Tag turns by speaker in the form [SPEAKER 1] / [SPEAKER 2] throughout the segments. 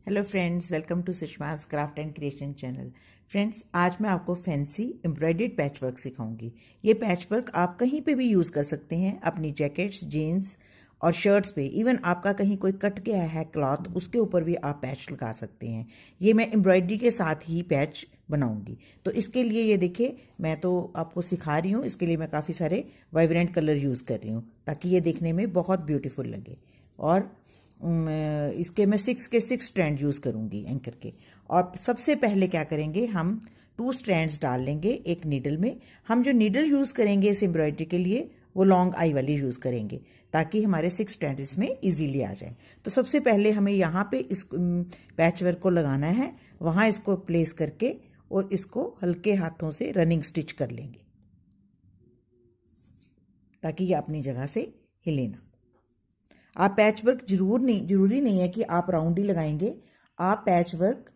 [SPEAKER 1] Hello friends, welcome to Sushma's craft and creation channel. Friends, आज मैं आपको फैंसी एम्ब्रॉयडर्ड पैचवर्क सिखाऊंगी। ये पैचवर्क आप कहीं पे भी यूज़ कर सकते हैं, अपनी जैकेट्स, जीन्स और शर्ट्स पे। इवन आपका कहीं कोई कट गया है क्लॉथ, उसके ऊपर भी आप पैच लगा सकते हैं। ये मैं एम्ब्रॉयडरी के साथ ही पैच बनाऊंगी। तो इसके लिए ये देखिए, मैं तो आपको सिखा रही हूँ। इसके लिए मैं काफ़ी सारे वाइब्रेंट कलर यूज़ कर रही हूँ ताकि ये देखने में बहुत ब्यूटीफुल लगे। और इसके मैं 6 स्ट्रैंड यूज़ करूँगी एंकर के। और सबसे पहले क्या करेंगे, हम 2 स्ट्रैंड्स डाल लेंगे एक नीडल में। हम जो नीडल यूज़ करेंगे इस एम्ब्रॉयडरी के लिए वो लॉन्ग आई वाली यूज़ करेंगे ताकि हमारे 6 स्ट्रैंड इसमें इजीली आ जाए। तो सबसे पहले हमें यहाँ पे इस पैच वर्क को लगाना है, वहाँ इसको प्लेस करके और इसको हल्के हाथों से रनिंग स्टिच कर लेंगे ताकि ये अपनी जगह से हिले ना। आप पैच वर्क जरूरी नहीं है कि आप राउंड ही लगाएंगे। आप patch work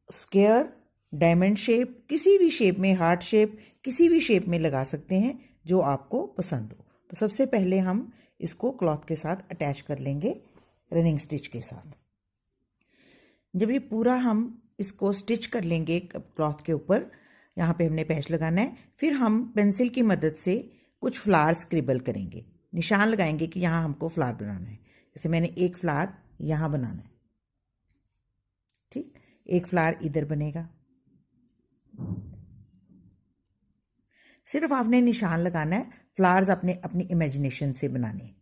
[SPEAKER 1] square, diamond shape, किसी भी शेप में, हार्ट शेप, किसी भी शेप में लगा सकते हैं जो आपको पसंद हो। तो सबसे पहले हम इसको क्लॉथ के साथ अटैच कर लेंगे रनिंग स्टिच के साथ। जब ये पूरा हम इसको स्टिच कर लेंगे क्लॉथ के ऊपर, यहाँ पे हमने पैच लगाना है, फिर हम पेंसिल की मदद से कुछ फ्लावर स्क्रिबल करेंगे, निशान लगाएंगे कि यहाँ हमको फ्लावर बनाना है। जैसे मैंने एक फ्लावर यहाँ बनाना है, ठीक, एक फ्लावर इधर बनेगा। सिर्फ आपने निशान लगाना है, फ्लावर्स अपने अपनी इमेजिनेशन से बनाने।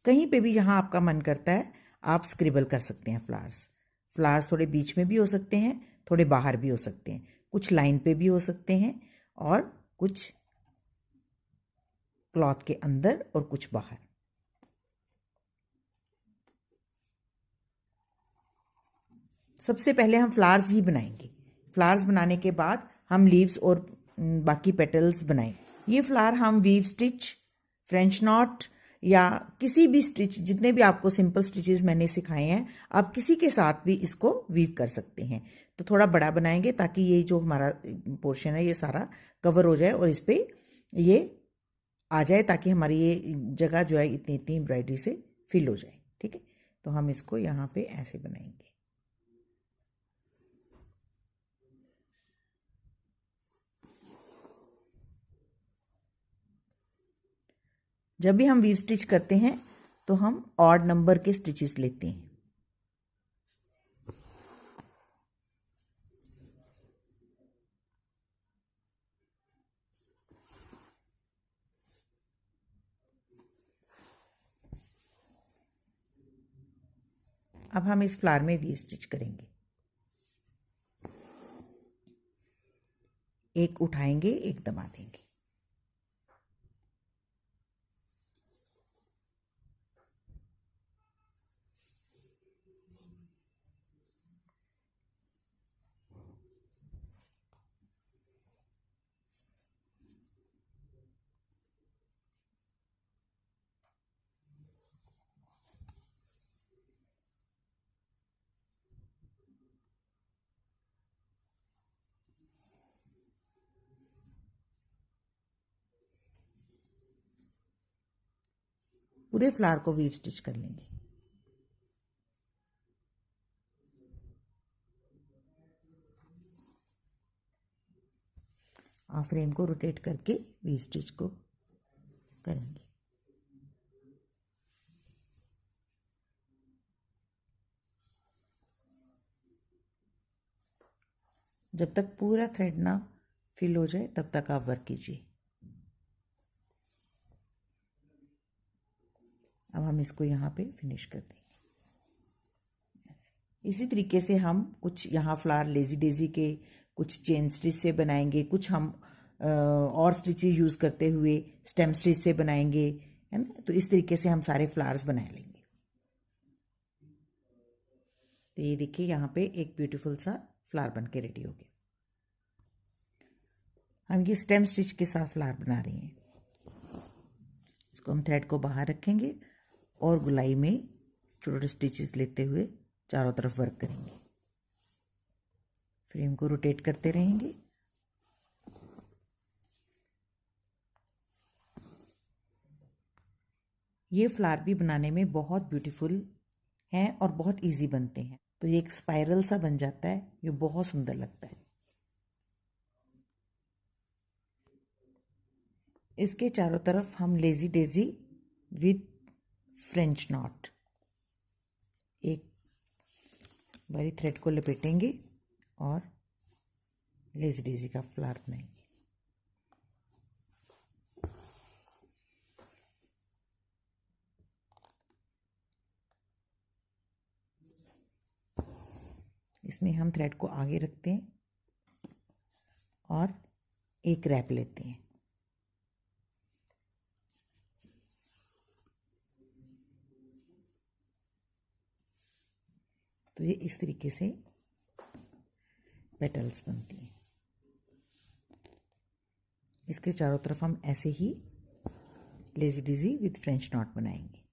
[SPEAKER 1] कहीं पे भी जहां आपका मन करता है आप स्क्रिबल कर सकते हैं। फ्लावर्स थोड़े बीच में भी हो सकते हैं, थोड़े बाहर भी हो सकते हैं, कुछ लाइन पे भी हो सकते हैं और कुछ क्लॉथ के अंदर और कुछ बाहर। सबसे पहले हम फ्लावर्स ही बनाएंगे। फ्लावर्स बनाने के बाद हम लीव्स और बाकी पेटल्स बनाएंगे। ये फ्लावर हम वीव स्टिच, फ्रेंच नॉट या किसी भी स्टिच, जितने भी आपको सिंपल स्टिचेस मैंने सिखाए हैं, आप किसी के साथ भी इसको वीव कर सकते हैं। तो थोड़ा बड़ा बनाएंगे ताकि ये जो हमारा पोर्शन है ये सारा कवर हो जाए और इस पर ये आ जाए, ताकि हमारी ये जगह जो है इतनी इतनी एम्ब्रॉयडरी से फिल हो जाए। ठीक है, तो हम इसको यहाँ पे ऐसे बनाएंगे। जब भी हम वीव स्टिच करते हैं तो हम ऑड नंबर के स्टिचेस लेते हैं। अब हम इस फ्लावर में वी स्टिच करेंगे। एक उठाएंगे, एक दबा देंगे। पूरे फ्लावर को वीव स्टिच कर लेंगे। और फ्रेम को रोटेट करके वी स्टिच को करेंगे। जब तक पूरा थ्रेड ना फिल हो जाए तब तक आप वर्क कीजिए। अब हम इसको यहाँ पे फिनिश कर देंगे। इसी तरीके से हम कुछ यहाँ फ्लावर लेजी डेजी के कुछ चेन स्टिच से बनाएंगे, कुछ हम और स्टिचेस यूज़ करते हुए स्टेम स्टिच से बनाएंगे, है ना। तो इस तरीके से हम सारे फ्लावर्स बना लेंगे। तो ये देखिए, यहाँ पे एक ब्यूटीफुल सा फ्लावर बन के रेडी हो गया। हम ये स्टेम स्टिच के साथ फ्लावर बना रहे हैं। इसको हम थ्रेड को बाहर रखेंगे और गुलाई में छोटे स्टिचेस लेते हुए चारों तरफ वर्क करेंगे। फ्रेम को रोटेट करते रहेंगे। ये फ्लावर भी बनाने में बहुत ब्यूटीफुल हैं और बहुत इजी बनते हैं। तो ये एक स्पाइरल सा बन जाता है, ये बहुत सुंदर लगता है। इसके चारों तरफ हम lazy Daisy with French not एक बारी थ्रेड को लपेटेंगे और लेजी डेजी का फ्लावर बनाएंगे। इसमें हम थ्रेड को आगे रखते हैं और एक रैप लेते हैं। तो ये इस तरीके से पेटल्स बनती हैं। इसके चारों तरफ हम ऐसे ही lazy daisy with French knot बनाएंगे।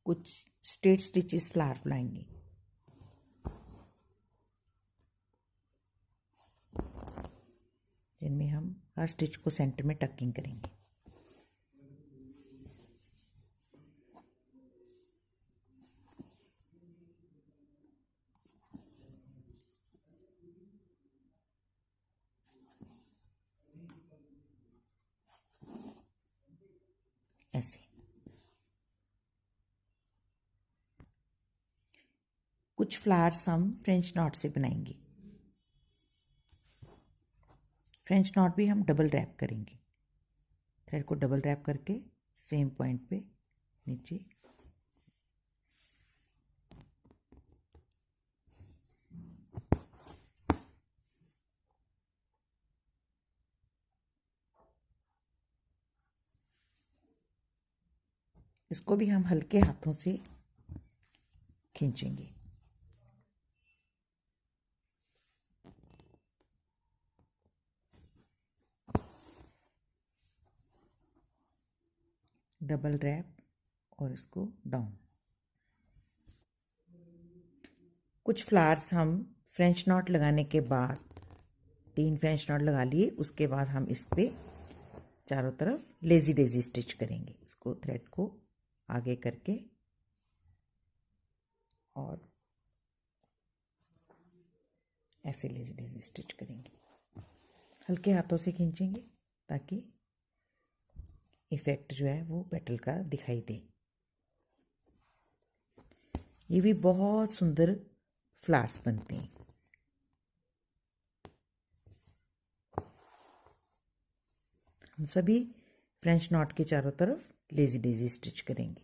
[SPEAKER 1] कुछ स्ट्रेट स्टिचेस फ्लावर बनाएंगे। जिनमें हम हर स्टिच को सेंटर में टकिंग करेंगे। ऐसे कुछ फ्लावर्स हम फ्रेंच नॉट से बनाएंगे। फ्रेंच नॉट भी हम डबल रैप करेंगे। थ्रेड को डबल रैप करके सेम पॉइंट पे नीचे इसको भी हम हल्के हाथों से खींचेंगे। डबल रैप और इसको डाउन। कुछ फ्लावर्स हम फ्रेंच नॉट लगाने के बाद 3 फ्रेंच नॉट लगा लिए, उसके बाद हम इस पे चारों तरफ लेजी डेजी स्टिच करेंगे। इसको थ्रेड को आगे करके और ऐसे लेजी डेजी स्टिच करेंगे। हल्के हाथों से खींचेंगे ताकि इफेक्ट जो है वो पेटल का दिखाई दे। ये भी बहुत सुंदर फ्लावर्स बनते हैं। हम सभी फ्रेंच नॉट के चारों तरफ लेजी डेजी स्टिच करेंगे।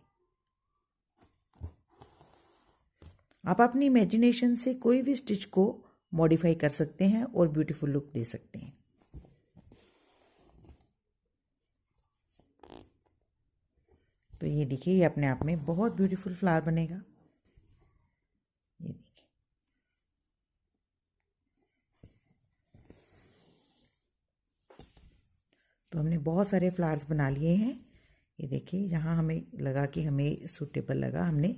[SPEAKER 1] आप अपनी इमेजिनेशन से कोई भी स्टिच को मॉडिफाई कर सकते हैं और ब्यूटीफुल लुक दे सकते हैं। तो ये देखिए, ये अपने आप में बहुत ब्यूटीफुल फ्लावर बनेगा। ये देखिए, तो हमने बहुत सारे फ्लावर्स बना लिए हैं। ये देखिए, यहाँ हमें लगा कि हमें सूटेबल लगा, हमने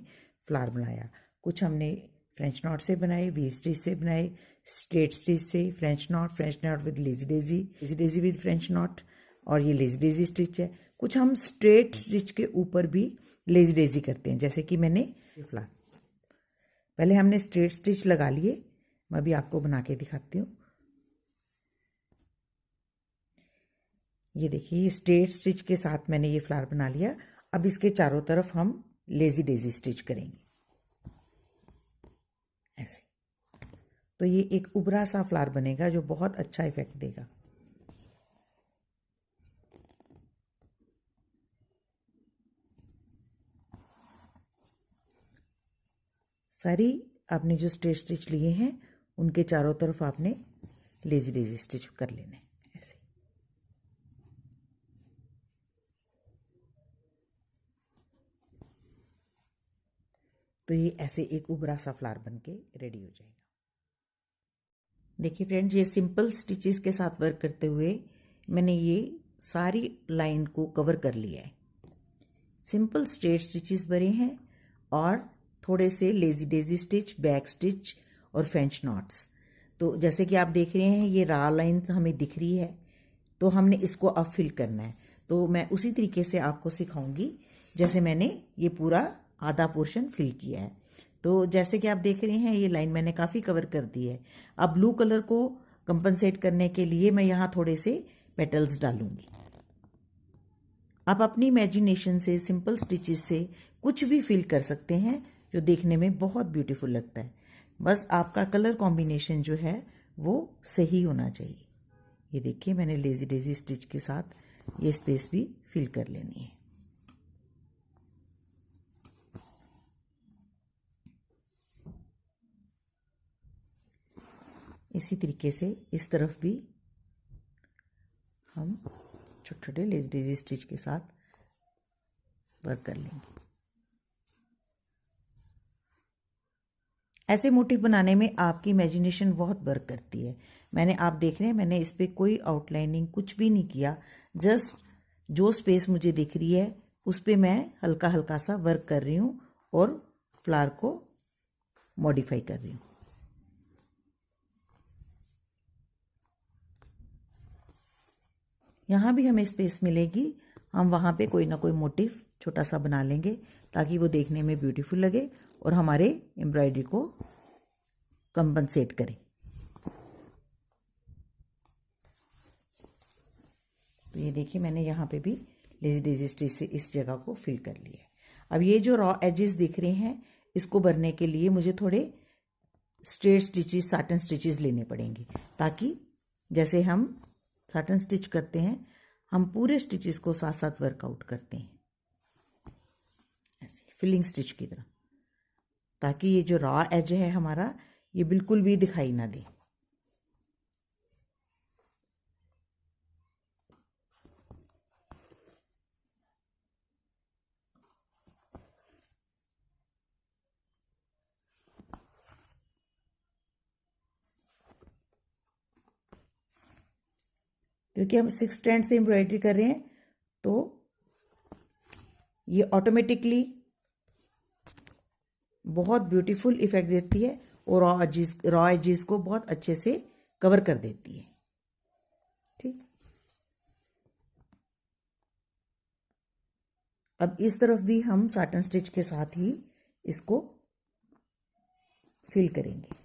[SPEAKER 1] फ्लावर बनाया। कुछ हमने फ्रेंच नॉट से बनाए, वी स्टिच से बनाए, स्ट्रेट स्टिच से, French not with lazy daisy with French not, और ये लेजी डेजी स्टिच है। कुछ हम स्ट्रेट स्टिच के ऊपर भी लेजी डेजी करते हैं, जैसे कि मैंने ये फ्लावर। पहले हमने स्ट्रेट स्टिच लगा लिए, मैं अभी आपको बना के दिखाती हूँ। ये देखिए, ये स्ट्रेट स्टिच के साथ मैंने ये फ्लावर बना लिया। अब इसके चारों तरफ हम लेजी डेजी स्टिच करेंगे ऐसे। तो ये एक उभरा सा फ्लावर बनेगा जो बहुत अच्छा इफेक्ट देगा। सारी आपने जो स्ट्रेट स्टिच लिए हैं उनके चारों तरफ आपने लेजी डेजी स्टिच कर लेना है ऐसे। तो ये ऐसे एक उभरा सा फ्लावर बन के रेडी हो जाएगा। देखिए फ्रेंड्स, ये सिंपल स्टिचेस के साथ वर्क करते हुए मैंने ये सारी लाइन को कवर कर लिया है। सिंपल स्ट्रेट स्टिचेस बने हैं और थोड़े से lazy Daisy stitch, back stitch और फ्रेंच नॉट्स। तो जैसे कि आप देख रहे हैं ये रा लाइन हमें दिख रही है, तो हमने इसको अब फिल करना है। तो मैं उसी तरीके से आपको सिखाऊंगी जैसे मैंने ये पूरा आधा पोर्शन फिल किया है। तो जैसे कि आप देख रहे हैं ये लाइन मैंने काफ़ी कवर कर दी है। अब ब्लू कलर को कंपनसेट करने के लिए मैं यहाँ थोड़े से पेटल्स डालूंगी। आप अपनी इमेजिनेशन से सिंपल स्टिचेस से कुछ भी फिल कर सकते हैं जो देखने में बहुत ब्यूटीफुल लगता है। बस आपका कलर कॉम्बिनेशन जो है वो सही होना चाहिए। ये देखिए मैंने लेजी डेजी स्टिच के साथ ये स्पेस भी फिल कर लेनी है। इसी तरीके से इस तरफ भी हम छोटे छोटे लेजी डेजी स्टिच के साथ वर्क कर लेंगे। ऐसे मोटिव बनाने में आपकी इमेजिनेशन बहुत वर्क करती है। आप देख रहे हैं मैंने इस पर कोई आउटलाइनिंग कुछ भी नहीं किया, जस्ट जो स्पेस मुझे दिख रही है उस पर मैं हल्का हल्का सा वर्क कर रही हूँ और फ्लावर को मॉडिफाई कर रही हूँ। यहाँ भी हमें स्पेस मिलेगी, हम वहाँ पे कोई ना कोई मोटिव छोटा सा बना लेंगे ताकि वो देखने में ब्यूटीफुल लगे और हमारे एम्ब्रॉयडरी को कंपनसेट करे। तो ये देखिए मैंने यहाँ पे भी लेजी डेजी स्टिच से इस जगह को फिल कर लिया है। अब ये जो रॉ एजेस दिख रहे हैं इसको भरने के लिए मुझे थोड़े स्ट्रेट स्टिचेस, साटन स्टिचेस लेने पड़ेंगे ताकि जैसे हम साटन स्टिच करते हैं हम पूरे स्टिचेस को साथ साथ वर्कआउट करते हैं ऐसे फिलिंग स्टिच की तरह, ताकि ये जो रॉ एज है हमारा ये बिल्कुल भी दिखाई ना दे। क्योंकि हम 6 स्ट्रैंड से एम्ब्रॉयडरी कर रहे हैं तो ये ऑटोमेटिकली बहुत ब्यूटीफुल इफेक्ट देती है और रॉ एजेस को बहुत अच्छे से कवर कर देती है। ठीक, अब इस तरफ भी हम साटन स्टिच के साथ ही इसको फिल करेंगे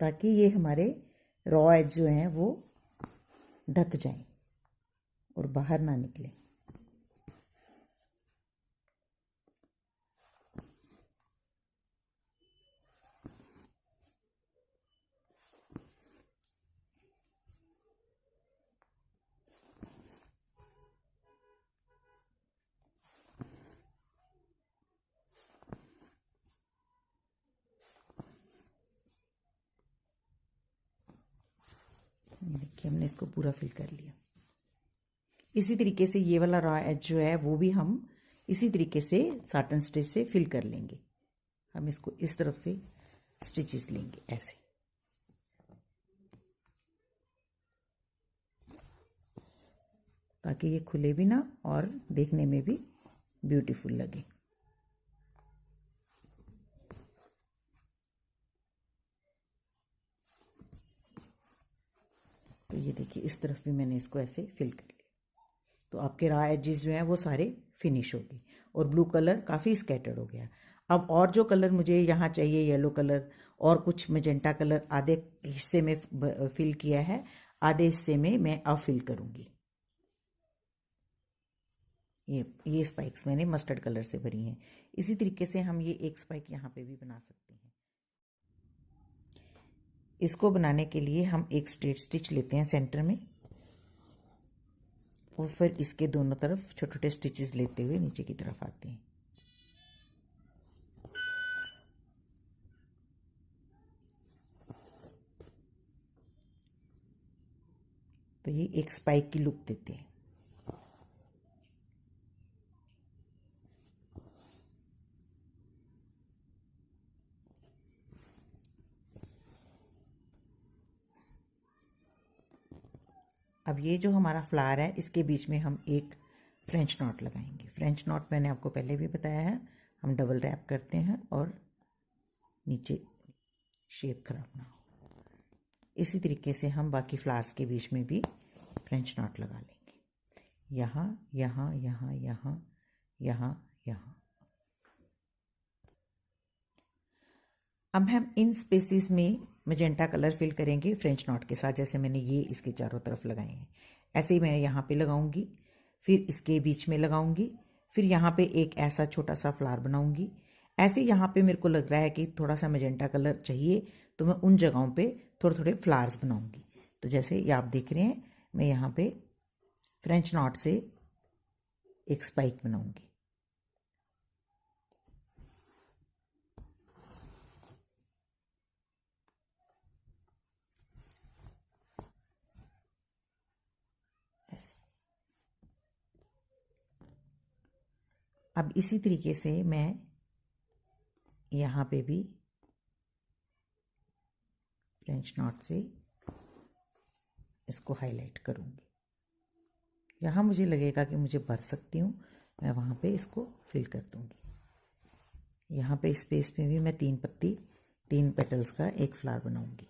[SPEAKER 1] ताकि ये हमारे रॉ एज जो हैं वो ढक जाएं और बाहर ना निकले। देखिए हमने इसको पूरा फिल कर लिया। इसी तरीके से ये वाला रॉ एज जो है वो भी हम इसी तरीके से साटन स्टिच से फिल कर लेंगे। हम इसको इस तरफ से स्टिचेस लेंगे ऐसे, ताकि ये खुले भी ना और देखने में भी ब्यूटीफुल लगे। तो ये देखिए इस तरफ भी मैंने इसको ऐसे फिल कर लिया। तो आपके रॉ एजेस जो हैं वो सारे फिनिश हो गए और ब्लू कलर काफ़ी स्कैटर्ड हो गया। अब और जो कलर मुझे यहाँ चाहिए, येलो कलर और कुछ मैजेंटा कलर, आधे हिस्से में फिल किया है, आधे हिस्से में मैं अब फिल करूँगी। ये स्पाइक्स मैंने मस्टर्ड कलर से भरी हैं। इसी तरीके से हम ये एक स्पाइक यहाँ पे भी बना सकते हैं। इसको बनाने के लिए हम एक स्ट्रेट स्टिच लेते हैं सेंटर में और फिर इसके दोनों तरफ छोटे छोटे स्टिचेस लेते हुए नीचे की तरफ आते हैं। तो ये एक स्पाइक की लुक देते हैं। अब ये जो हमारा फ्लावर है इसके बीच में हम एक फ्रेंच नॉट लगाएंगे। फ्रेंच नॉट मैंने आपको पहले भी बताया है, हम डबल रैप करते हैं और नीचे शेप खराब ना हो। इसी तरीके से हम बाकी फ्लावर्स के बीच में भी फ्रेंच नॉट लगा लेंगे। यहाँ यहाँ यहाँ यहाँ यहाँ यहाँ। अब हम इन स्पेसिस में मैजेंटा कलर फिल करेंगे फ्रेंच नॉट के साथ, जैसे मैंने ये इसके चारों तरफ लगाए हैं। ऐसे ही मैं यहाँ पे लगाऊंगी, फिर इसके बीच में लगाऊंगी, फिर यहाँ पे एक ऐसा छोटा सा फ्लावर बनाऊंगी। ऐसे यहाँ पे मेरे को लग रहा है कि थोड़ा सा मैजेंटा कलर चाहिए, तो मैं उन जगहों पे थोड़े थोड़े फ्लावर्स बनाऊंगी। तो जैसे ये आप देख रहे हैं, मैं यहाँ पे फ्रेंच नॉट से एक स्पाइक बनाऊंगी। अब इसी तरीके से मैं यहाँ पे भी फ्रेंच नॉट से इसको हाईलाइट करूँगी। यहाँ मुझे लगेगा कि मुझे भर सकती हूँ, मैं वहाँ पे इसको फिल कर दूँगी। यहाँ पे स्पेस में भी मैं 3 पत्ती 3 पेटल्स का एक फ्लावर बनाऊँगी।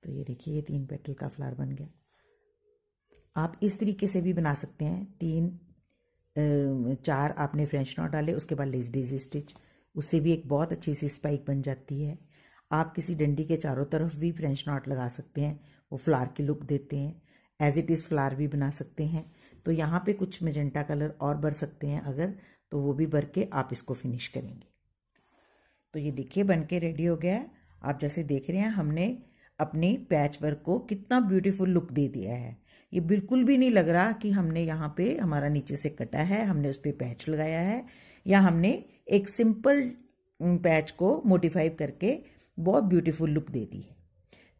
[SPEAKER 1] तो ये देखिए, ये 3 पेटल का फ्लावर बन गया। आप इस तरीके से भी बना सकते हैं। 4 आपने फ्रेंच नॉट डाले, उसके बाद लेस डेज़ी स्टिच, उससे भी एक बहुत अच्छी सी स्पाइक बन जाती है। आप किसी डंडी के चारों तरफ भी फ्रेंच नॉट लगा सकते हैं, वो फ्लावर की लुक देते हैं। एज इट इज़ फ्लावर भी बना सकते हैं। तो यहाँ पे कुछ मैजेंटा कलर और भर सकते हैं अगर, तो वो भी भर के आप इसको फिनिश करेंगे। तो ये देखिए बन के रेडी हो गया है। आप जैसे देख रहे हैं, हमने अपने पैच वर्क को कितना ब्यूटीफुल लुक दे दिया है। ये बिल्कुल भी नहीं लग रहा कि हमने यहाँ पे हमारा नीचे से कटा है, हमने उस पर पैच लगाया है, या हमने एक सिंपल पैच को मोडिफाई करके बहुत ब्यूटीफुल लुक दे दी है।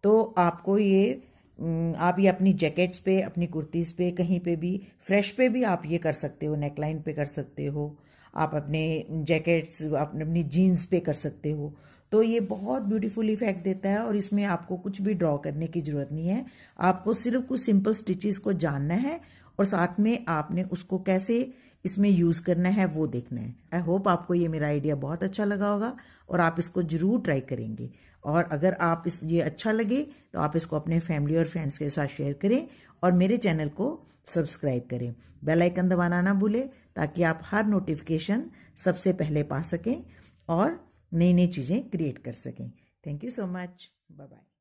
[SPEAKER 1] तो आपको ये आप ये अपनी जैकेट्स पे, अपनी कुर्तीज़ पे, कहीं पे भी फ्रेश पे भी आप ये कर सकते हो, नेकलाइन पे कर सकते हो, आप अपने जैकेट्स अपनी जीन्स पे कर सकते हो। तो ये बहुत ब्यूटीफुल इफेक्ट देता है और इसमें आपको कुछ भी ड्रॉ करने की ज़रूरत नहीं है। आपको सिर्फ कुछ सिंपल स्टिचेस को जानना है और साथ में आपने उसको कैसे इसमें यूज़ करना है वो देखना है। आई होप आपको ये मेरा आइडिया बहुत अच्छा लगा होगा और आप इसको ज़रूर ट्राई करेंगे। और अगर आप ये अच्छा लगे तो आप इसको अपने फैमिली और फ्रेंड्स के साथ शेयर करें और मेरे चैनल को सब्सक्राइब करें। बेल आइकन दबाना ना भूलें ताकि आप हर नोटिफिकेशन सबसे पहले पा सकें और नई नई चीज़ें क्रिएट कर सकें। Thank you so much. Bye bye.